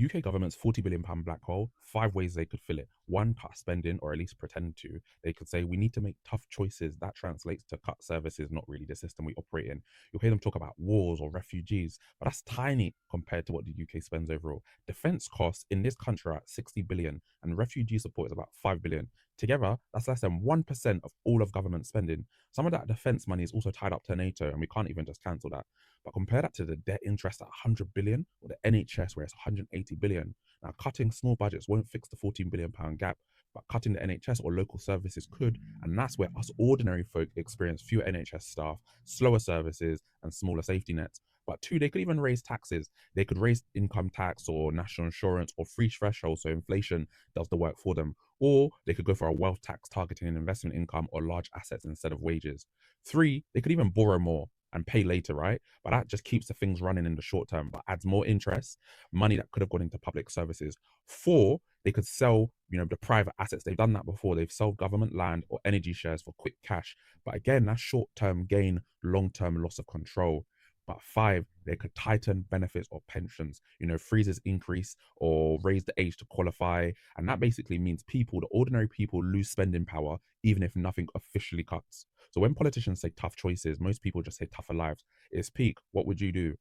UK government's £40 billion black hole, 5 ways they could fill it. One, cut spending, or at least pretend to. They could say, we need to make tough choices. That translates to cut services, not really the system we operate in. You'll hear them talk about wars or refugees, but that's tiny compared to what the UK spends overall. Defense costs in this country are at 60 billion, and refugee support is about 5 billion. Together, that's less than 1% of all of government spending. Some of that defense money is also tied up to NATO, and we can't even just cancel that. But compare that to the debt interest at 100 billion or the NHS where it's 180 billion. Now, cutting small budgets won't fix the £14 billion gap, but cutting the NHS or local services could. And that's where us ordinary folk experience fewer NHS staff, slower services, and smaller safety nets. But two, they could even raise taxes. They could raise income tax or national insurance or free thresholds so inflation does the work for them. Or they could go for a wealth tax targeting investment income or large assets instead of wages. Three, they could even borrow more and pay later, right? But that just keeps the things running in the short term, but adds more interest, money that could have gone into public services. Four, they could sell, the private assets. They've done that before. They've sold government land or energy shares for quick cash. But again, that's short-term gain, long-term loss of control. But five, they could tighten benefits or pensions, freezes increase or raise the age to qualify. And that basically means people, the ordinary people, lose spending power, even if nothing officially cuts. So when politicians say tough choices, most people just say tougher lives. It's peak. What would you do?